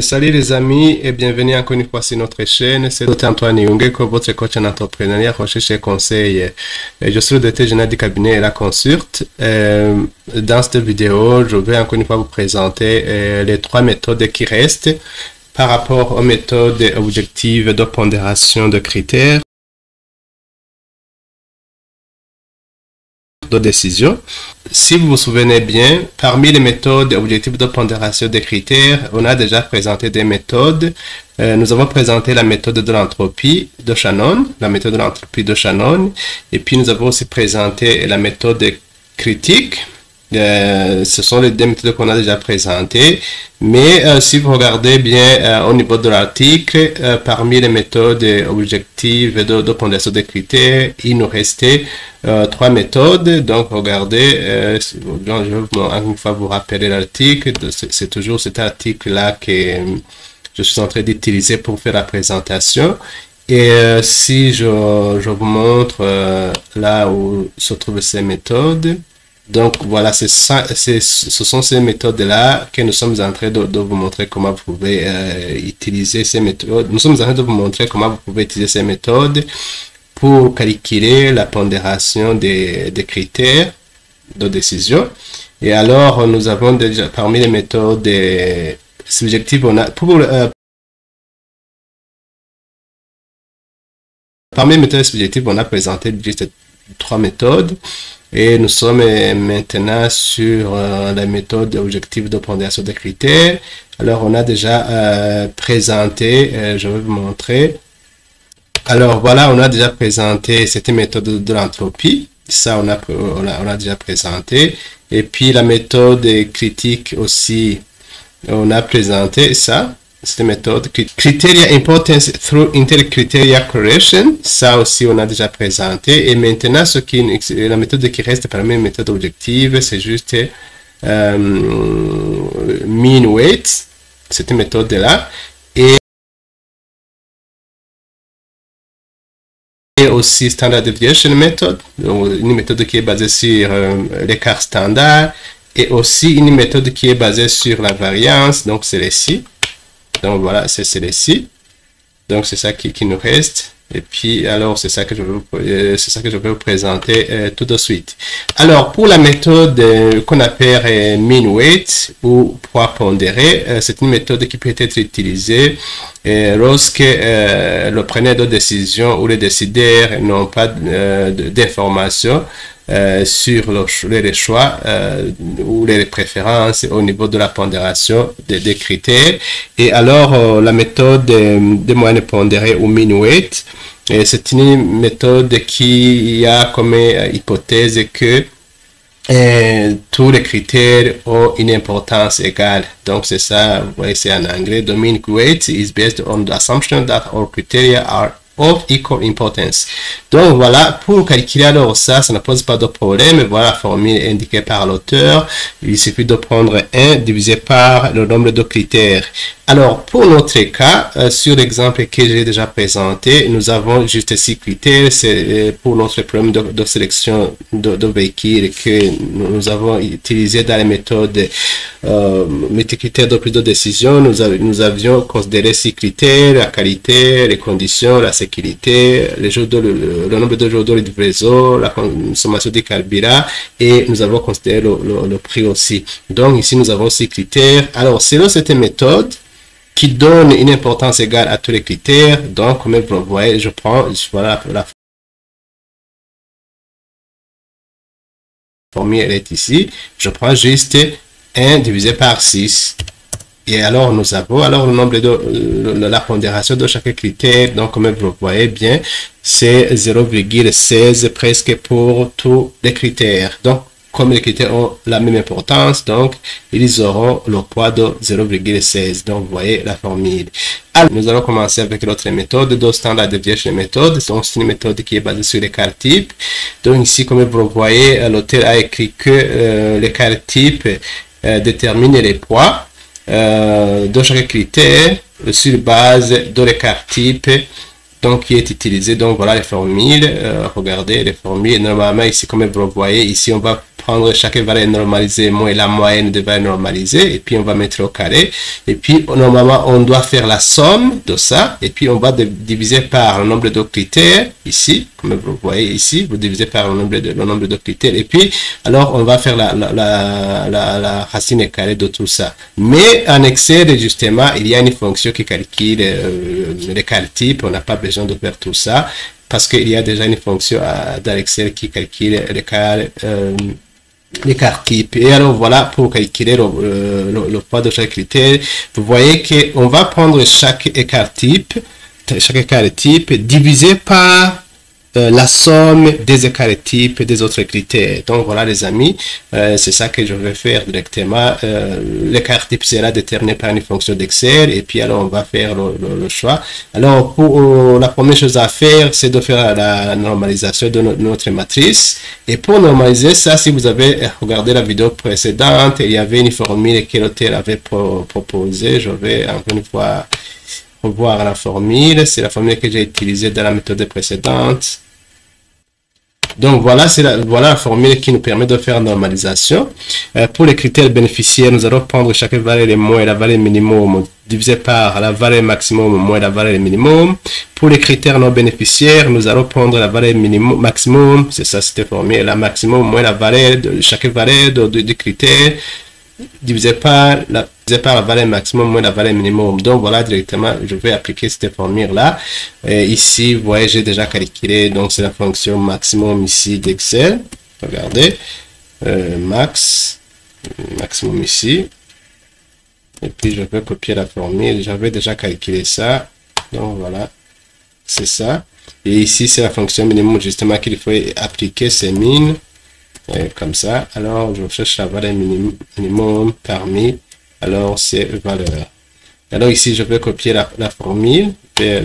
Salut les amis et bienvenue encore une fois sur notre chaîne. C'est Dr Antoine Yungeko, votre coach en entrepreneuriat, recherche et conseil. Je suis le directeur général du cabinet La Consult. Dans cette vidéo, je vais encore une fois vous présenter les trois méthodes qui restent par rapport aux méthodes objectives de pondération de critères de décision. Si vous vous souvenez bien, parmi les méthodes objectives de pondération des critères, on a déjà présenté des méthodes. Nous avons présenté la méthode de l'entropie de Shannon, et puis nous avons aussi présenté la méthode critique. Ce sont les deux méthodes qu'on a déjà présentées, mais si vous regardez bien au niveau de l'article, parmi les méthodes objectives de pondération des critères, il nous restait trois méthodes. Donc regardez, je vais une fois vous rappeler l'article, c'est toujours cet article-là que je suis en train d'utiliser pour faire la présentation. Et si je vous montre là où se trouvent ces méthodes, donc voilà, ce sont ces méthodes-là que nous sommes en train de vous montrer comment vous pouvez utiliser ces méthodes. Nous sommes en train de vous montrer comment vous pouvez utiliser ces méthodes pour calculer la pondération des critères de décision. Et alors, nous avons déjà, parmi les méthodes subjectives, on a, parmi les méthodes subjectives, on a présenté juste trois méthodes. Et nous sommes maintenant sur la méthode objective de pondération des critères. Alors, on a déjà présenté, je vais vous montrer. Alors, voilà, on a déjà présenté cette méthode de l'entropie. Ça, on a déjà présenté. Et puis, la méthode critique aussi, on a présenté ça. Cette méthode, Criteria Importance through Inter-Criteria Correlation, ça aussi on a déjà présenté. Et maintenant, la méthode qui reste parmi les méthodes objectives, c'est juste Mean Weight, cette méthode-là. Et aussi Standard Deviation Method, une méthode qui est basée sur l'écart standard. Et aussi une méthode qui est basée sur la variance, donc c'est celle-ci. Donc voilà, c'est celle-ci. Donc c'est ça qui nous reste. Et puis alors c'est ça que je vais vous présenter tout de suite. Alors pour la méthode qu'on appelle mean weight ou poids pondéré, c'est une méthode qui peut être utilisée lorsque le preneur de décision ou les décideurs n'ont pas d'informations sur les choix ou les préférences au niveau de la pondération des critères. Et alors la méthode de moyenne pondérée ou mean weight, c'est une méthode qui a comme hypothèse que tous les critères ont une importance égale. Donc c'est ça, vous voyez, c'est en anglais. The mean weight is based on the assumption that all criteria are of equal importance. Donc voilà, pour calculer alors ça ne pose pas de problème. Voilà la formule indiquée par l'auteur. Il suffit de prendre 1 divisé par le nombre de critères. Alors pour notre cas, sur l'exemple que j'ai déjà présenté, nous avons juste 6 critères. C'est pour notre problème de sélection de véhicules que nous avons utilisé dans les méthodes multicritères de prise de décision. Nous avions considéré 6 critères: la qualité, les conditions, la sécurité, le nombre de jours de livraison, la consommation du carburant, et nous avons considéré le prix aussi. Donc ici nous avons 6 critères. Alors selon cette méthode qui donne une importance égale à tous les critères, donc comme vous voyez, je prends, voilà, la formule elle est ici, je prends juste 1 divisé par 6. Et alors, nous avons alors le nombre de la pondération de chaque critère. Donc, comme vous voyez bien, c'est 0,16 presque pour tous les critères. Donc, comme les critères ont la même importance, donc ils auront le poids de 0,16. Donc, vous voyez la formule. Alors, nous allons commencer avec l'autre méthode de Standard Deviation Method. Donc, c'est une méthode qui est basée sur l'écart type. Donc, ici, comme vous voyez, l'auteur a écrit que l'écart type détermine les poids de chaque critère sur base de l'écart type donc qui est utilisé. Donc voilà les formules, regardez les formules. Normalement ici, comme vous voyez ici, on va prendre chaque valeur normalisée moins la moyenne des valeurs normalisées, et puis on va mettre au carré, et puis normalement on doit faire la somme de ça, et puis on va diviser par le nombre de critères, ici, comme vous voyez ici, vous divisez par le nombre de critères, et puis alors on va faire la racine carrée de tout ça. Mais en Excel, justement, il y a une fonction qui calcule l'écart type, on n'a pas besoin de faire tout ça, parce qu'il y a déjà une fonction dans Excel qui calcule l'écart type. Et alors voilà, pour calculer le poids de chaque critère, vous voyez qu'on va prendre chaque écart type divisé par la somme des écarts types des autres critères. Donc voilà les amis, c'est ça que je vais faire directement. L'écart type sera déterminé par une fonction d'Excel, et puis alors on va faire le choix. Alors pour la première chose à faire, c'est de faire la normalisation de notre matrice. Et pour normaliser ça, si vous avez regardé la vidéo précédente, il y avait une formule que l'auteur avait proposée. Je vais encore une fois revoir la formule. C'est la formule que j'ai utilisée dans la méthode précédente. Donc voilà, voilà la formule qui nous permet de faire normalisation. Pour les critères bénéficiaires, nous allons prendre chaque valeur moins et la valeur minimum divisé par la valeur maximum moins la valeur minimum. Pour les critères non bénéficiaires, nous allons prendre la valeur minimum, maximum, c'est ça, c'était formule, la maximum moins la valeur de chaque valeur du critère divisé par la valeur maximum moins la valeur minimum. Donc voilà, directement je vais appliquer cette formule là. Ici vous voyez, j'ai déjà calculé, donc c'est la fonction maximum ici d'Excel. Regardez, maximum ici, et puis je vais copier la formule. J'avais déjà calculé ça, donc voilà, c'est ça. Et ici c'est la fonction minimum justement qu'il faut appliquer, c'est min. Comme ça, alors je cherche la valeur minimum parmi alors ces valeurs. Alors ici je vais copier la formule vers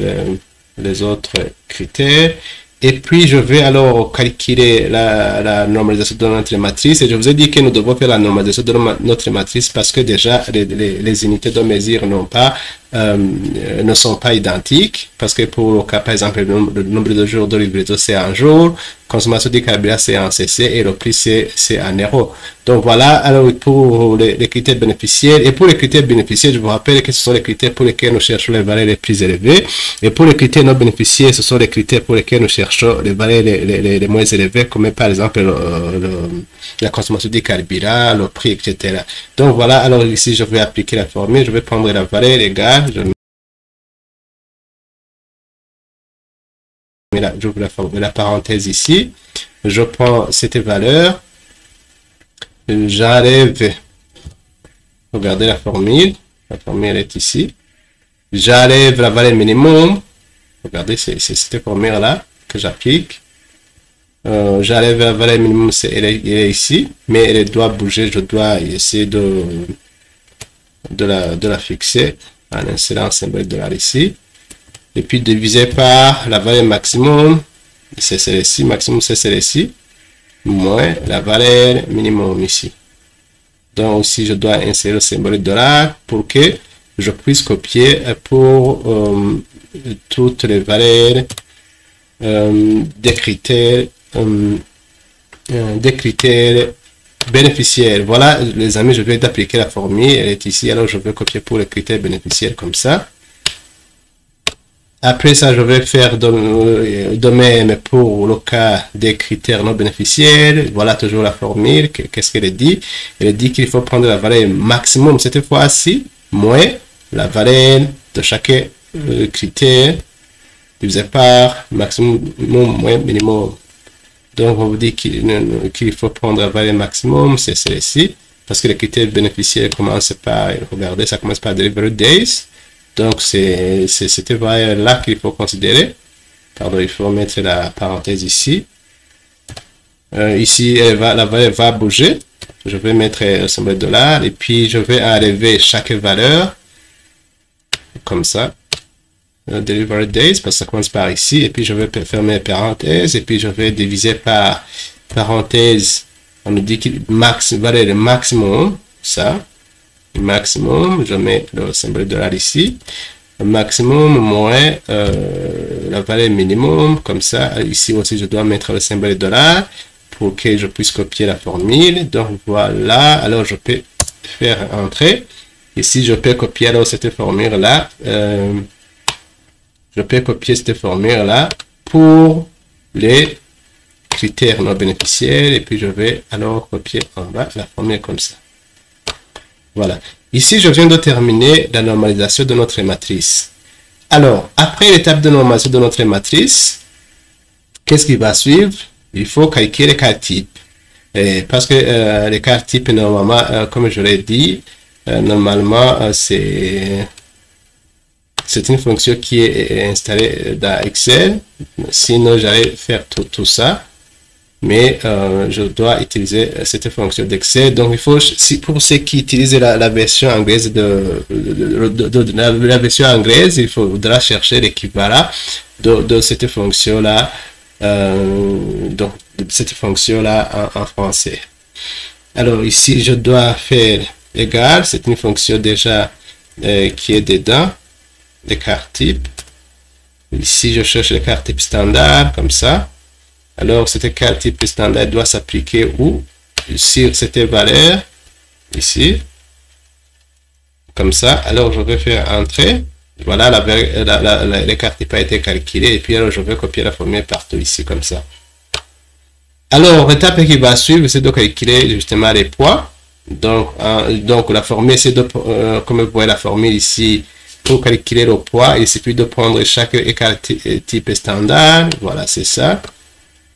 les autres critères, et puis je vais alors calculer la normalisation de notre matrice. Et je vous ai dit que nous devons faire la normalisation de notre matrice parce que déjà les unités de mesure ne sont pas identiques, parce que pour le cas par exemple le nombre de jours de livraison c'est un jour, consommation du carburant c'est en CC, et le prix c'est en euros. Donc voilà, alors pour les critères bénéficiaires, et pour les critères bénéficiaires, je vous rappelle que ce sont les critères pour lesquels nous cherchons les valeurs les plus élevées, et pour les critères non bénéficiaires, ce sont les critères pour lesquels nous cherchons les valeurs les moins élevées, comme par exemple la consommation du carburant, le prix, etc. Donc voilà, alors ici je vais appliquer la formule, je vais prendre la valeur égale, j'ouvre la parenthèse ici, je prends cette valeur, j'enlève, regardez la formule est ici, j'enlève la valeur minimum, regardez, c'est cette formule là que j'applique, j'enlève la valeur minimum, elle est ici, mais elle doit bouger, je dois essayer de la fixer en insérant un symbole de $, ici, et puis diviser par la valeur maximum, c'est celle-ci, maximum c'est celle-ci, moins la valeur minimum ici. Donc ici je dois insérer le symbole de $, pour que je puisse copier pour toutes les valeurs des critères bénéficiaires. Voilà les amis, je viens d'appliquer la formule, elle est ici, alors je vais copier pour les critères bénéficiaires comme ça. Après ça, je vais faire de même pour le cas des critères non bénéficiaires. Voilà toujours la formule. Qu'est-ce qu'elle dit? Elle dit qu'il faut prendre la valeur maximum cette fois-ci, moins la valeur de chaque critère divisé par maximum moins minimum. Donc, on vous dit qu'il faut prendre la valeur maximum, c'est celle-ci, parce que les critères bénéficiaires commencent par, regardez, ça commence par delivery days. Donc, c'est cette valeur-là qu'il faut considérer. Pardon, il faut mettre la parenthèse ici. Ici, la valeur va bouger. Je vais mettre le symbole $, et puis je vais enlever chaque valeur, comme ça. Delivery days, parce que ça commence par ici, et puis je vais fermer la parenthèse, et puis je vais diviser par parenthèse. On nous dit qu'il valeur le maximum, ça. Maximum, je mets le symbole $, ici, maximum moins la valeur minimum, comme ça. Ici aussi je dois mettre le symbole $, pour que je puisse copier la formule. Donc voilà, alors je peux faire entrer. Ici, je peux copier alors cette formule-là. Je peux copier cette formule-là pour les critères non bénéficiaires. Et puis, je vais alors copier en bas la formule comme ça. Voilà. Ici, je viens de terminer la normalisation de notre matrice. Alors, après l'étape de normalisation de notre matrice, qu'est-ce qui va suivre? Il faut calculer les cartes types. Parce que les cartes types, normalement, comme je l'ai dit, normalement, c'est une fonction qui est installée dans Excel. Sinon, j'allais faire tout ça. Mais je dois utiliser cette fonction d'Excel. Donc, il faut, pour ceux qui utilisent la version anglaise la version anglaise, il faudra chercher l'équivalent de cette fonction-là. Donc, cette fonction-là en français. Alors, ici, je dois faire égal. C'est une fonction déjà qui est dedans. Les cartes types. Ici, je cherche les cartes types standard, comme ça. Alors, cette carte type standard doit s'appliquer où? Sur cette valeur, ici. Comme ça. Alors, je vais faire entrer. Voilà, les cartes types a été calculées. Et puis, alors, je vais copier la formule partout ici, comme ça. Alors, l'étape qui va suivre, c'est de calculer justement les poids. Donc la formule, c'est de, comme vous voyez la formule ici, pour calculer le poids, il suffit de prendre chaque écart type standard. Voilà, c'est ça.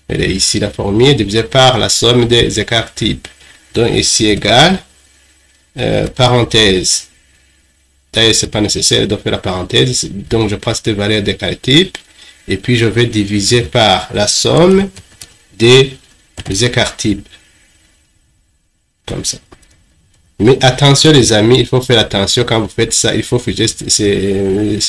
Et ici, la formule divisée par la somme des écarts types. Donc, ici, égale, parenthèse. D'ailleurs, ce n'est pas nécessaire de faire la parenthèse. Donc, je prends cette valeur d'écart type. Et puis, je vais diviser par la somme des écarts types. Comme ça. Mais attention, les amis, il faut faire attention quand vous faites ça. Il faut figer ces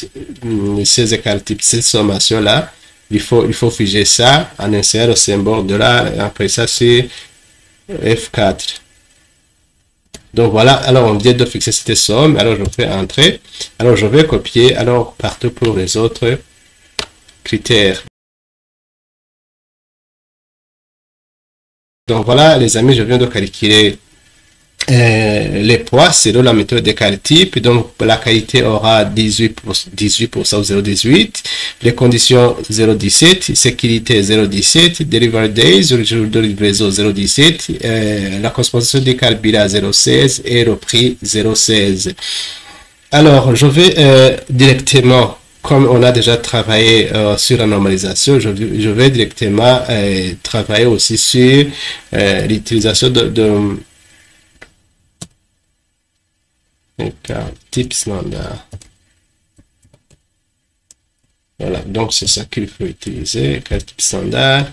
écarts types, cette sommation-là. Il faut figer ça en insérant le symbole de là. Après ça, c'est F4. Donc voilà, alors on vient de fixer cette somme. Alors je fais entrer. Alors je vais copier alors partout pour les autres critères. Donc voilà, les amis, je viens de calculer les poids selon la méthode des cartes types. Donc la qualité aura 18% ou 0,18, les conditions 0,17, sécurité 0,17, delivery days, le jour de livraison 0,17, la consommation du carburant 0,16 et le prix 0,16. Alors je vais directement, comme on a déjà travaillé sur la normalisation, je vais directement travailler aussi sur l'utilisation de type standard. Voilà, donc c'est ça qu'il faut utiliser, type standard.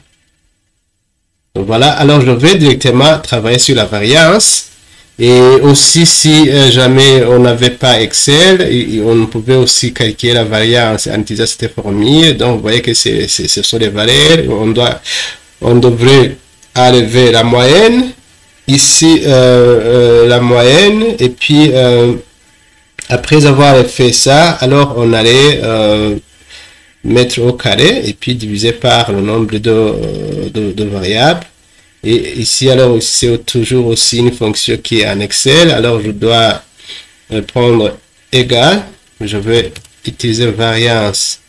Donc voilà, alors je vais directement travailler sur la variance. Et aussi, si jamais on n'avait pas Excel, on pouvait aussi calculer la variance en utilisant cette formule. Donc vous voyez que ce sont les valeurs. On devrait enlever la moyenne. Ici, la moyenne, et puis après avoir fait ça, alors on allait mettre au carré et puis diviser par le nombre de variables. Et ici, alors c'est toujours aussi une fonction qui est en Excel. Alors je dois prendre égal, je vais utiliser variance,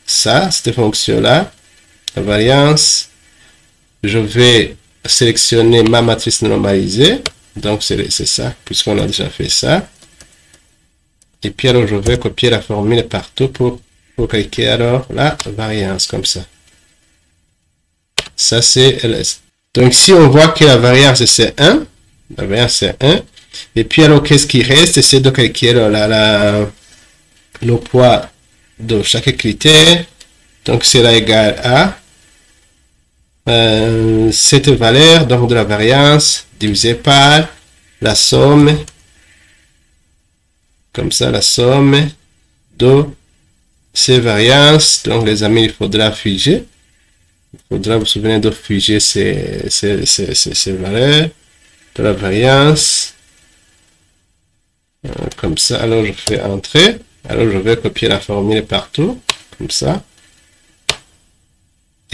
ça, cette fonction-là, la variance, je vais sélectionner ma matrice normalisée. Donc c'est ça, puisqu'on a déjà fait ça. Et puis alors je vais copier la formule partout pour calculer alors la variance comme ça. Ça c'est LS. Donc ici on voit que la variance c'est 1. La variance c'est 1. Et puis alors qu'est-ce qui reste? C'est de calculer le poids de chaque critère. Donc c'est là égal à cette valeur donc de la variance divisée par la somme, comme ça, la somme de ces variances. Donc les amis, il faudra figer, il faudra vous souvenir de figer ces valeurs de la variance, comme ça. Alors je fais entrer, alors je vais copier la formule partout comme ça.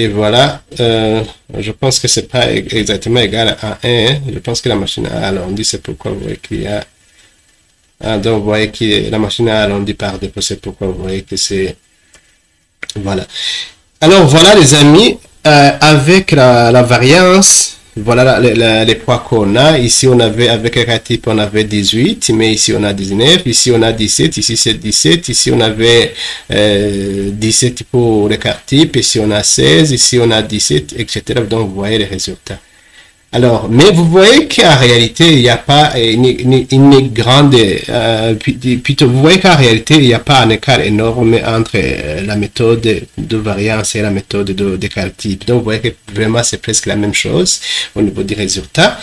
Et voilà, je pense que c'est pas exactement égal à 1. Hein. Je pense que la machine a arrondi, c'est pourquoi vous voyez qu'il y a... Ah, donc vous voyez que la machine a arrondi par défaut, c'est pourquoi vous voyez que c'est... Voilà. Alors voilà les amis, avec la variance, voilà les poids qu'on a. Ici on avait avec le type on avait 18, mais ici on a 19, ici on a 17, ici c'est 17, ici on avait 17 pour le type, ici on a 16, ici on a 17, etc. Donc vous voyez les résultats. Alors, mais vous voyez qu'en réalité, il n'y a pas une grande... plutôt, vous voyez qu'en réalité, il n'y a pas un écart énorme entre la méthode de variance et la méthode d'écart type. Donc, vous voyez que vraiment, c'est presque la même chose au niveau des résultats.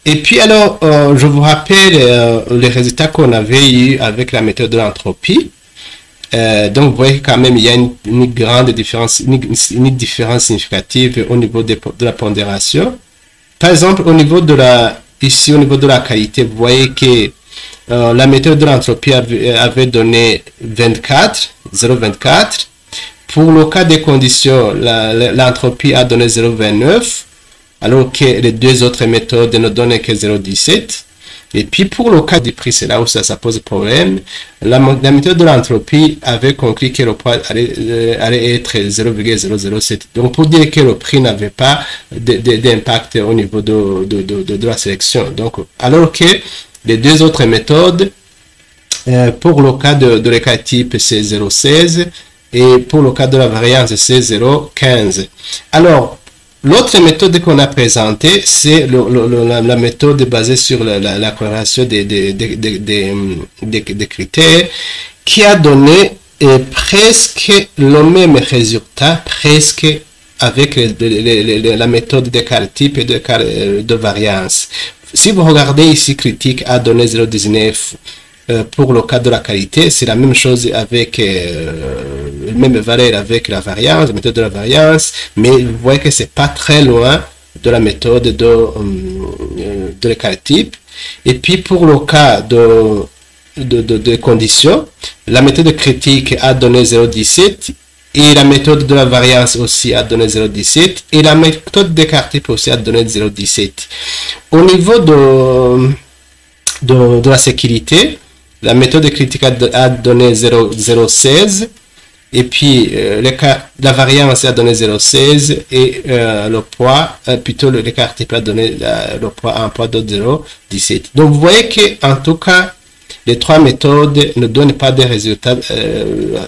Et puis, alors, je vous rappelle les résultats qu'on avait eu avec la méthode de l'entropie. Donc, vous voyez quand même, il y a une grande différence, une différence significative au niveau de la pondération. Par exemple, au niveau de ici, au niveau de la qualité, vous voyez que la méthode de l'entropie avait donné 0,24. Pour le cas des conditions, l'entropie a donné 0,29, alors que les deux autres méthodes ne donnaient que 0,17. Et puis pour le cas du prix, c'est là où ça pose problème. La méthode de l'entropie avait conclu que le poids allait être 0,007. Donc pour dire que le prix n'avait pas d'impact au niveau de la sélection. Donc alors que les deux autres méthodes, pour le cas de l'écart type, c'est 0,16 et pour le cas de la variance, c'est 0,15. Alors, l'autre méthode qu'on a présentée, c'est la méthode basée sur la corrélation des critères qui a donné presque le même résultat, presque avec la méthode d'écart type et de variance. Si vous regardez ici, critique a donné 0,19 pour le cas de la qualité, c'est la même chose avec même valeur avec la variance, la méthode de la variance, mais vous voyez que c'est pas très loin de la méthode de l'écart type. Et puis pour le cas de conditions, la méthode critique a donné 0,17 et la méthode de la variance aussi a donné 0,17 et la méthode d'écart type aussi a donné 0,17. Au niveau de la sécurité, la méthode critique a donné 0,16 et puis la variance a donné 0,16 et le poids, plutôt l'écart type a donné le poids un poids de 0,17. Donc vous voyez que en tout cas les trois méthodes ne donnent pas des résultats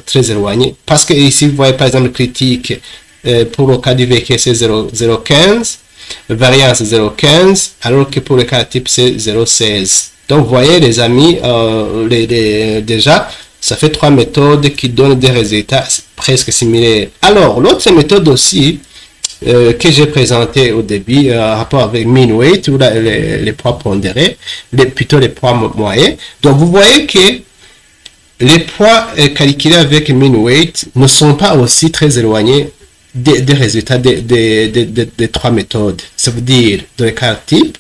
très éloignés parce que ici vous voyez par exemple critique pour le cas du VK c'est 0,15, variance 0,15 alors que pour l'écart type c'est 0,16. Donc, vous voyez, les amis, déjà, ça fait trois méthodes qui donnent des résultats presque similaires. Alors, l'autre méthode aussi que j'ai présentée au début, en rapport avec mean weight, ou les poids pondérés, plutôt les poids moyens. Donc, vous voyez que les poids calculés avec mean weight ne sont pas aussi très éloignés des résultats des trois méthodes. Ça veut dire de l'écart type,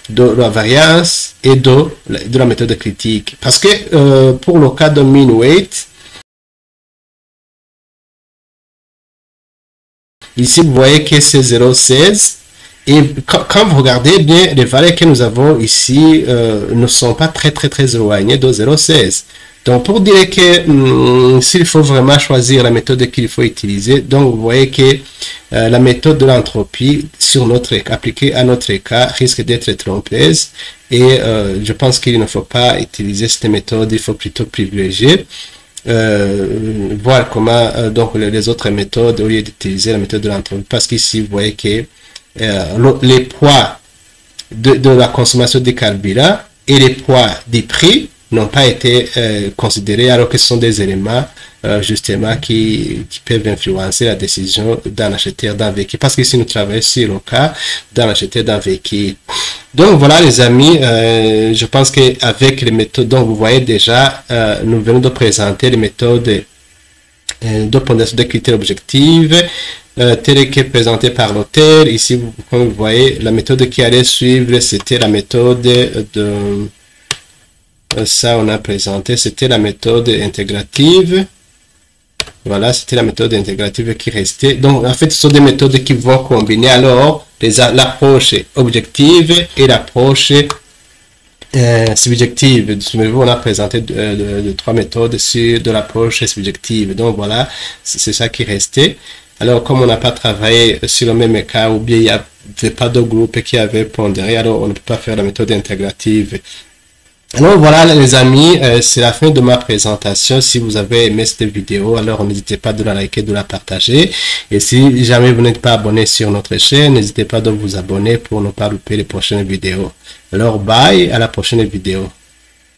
de la variance et de la méthode critique. Parce que pour le cas de mean weight, ici vous voyez que c'est 0,16 et quand vous regardez bien, les valeurs que nous avons ici ne sont pas très éloignées de 0,16. Donc pour dire que s'il faut vraiment choisir la méthode qu'il faut utiliser, donc vous voyez que la méthode de l'entropie appliquée à notre cas risque d'être trompeuse et je pense qu'il ne faut pas utiliser cette méthode, il faut plutôt privilégier voir comment donc les autres méthodes au lieu d'utiliser la méthode de l'entropie, parce qu'ici vous voyez que les poids de la consommation des carburants et les poids des prix n'ont pas été considérés, alors que ce sont des éléments justement qui peuvent influencer la décision d'un acheteur d'un véhicule, parce que si nous travaillons sur le cas d'un acheteur d'un véhicule. Donc voilà les amis, je pense qu'avec les méthodes, donc vous voyez déjà, nous venons de présenter les méthodes de pondération des critères objectifs, telle que présentée par l'auteur. Ici, comme vous voyez, la méthode qui allait suivre, c'était la méthode de... Ça, on a présenté, c'était la méthode intégrative. Voilà, c'était la méthode intégrative qui restait. Donc, en fait, ce sont des méthodes qui vont combiner alors l'approche objective et l'approche subjective. On a présenté trois méthodes sur de l'approche subjective. Donc, voilà, c'est ça qui restait. Alors, comme on n'a pas travaillé sur le même cas, ou bien il n'y avait pas de groupe qui avait pondéré, alors on ne peut pas faire la méthode intégrative. Alors voilà les amis, c'est la fin de ma présentation. Si vous avez aimé cette vidéo, alors n'hésitez pas de la liker, de la partager. Et si jamais vous n'êtes pas abonné sur notre chaîne, n'hésitez pas de vous abonner pour ne pas louper les prochaines vidéos. Alors bye, à la prochaine vidéo.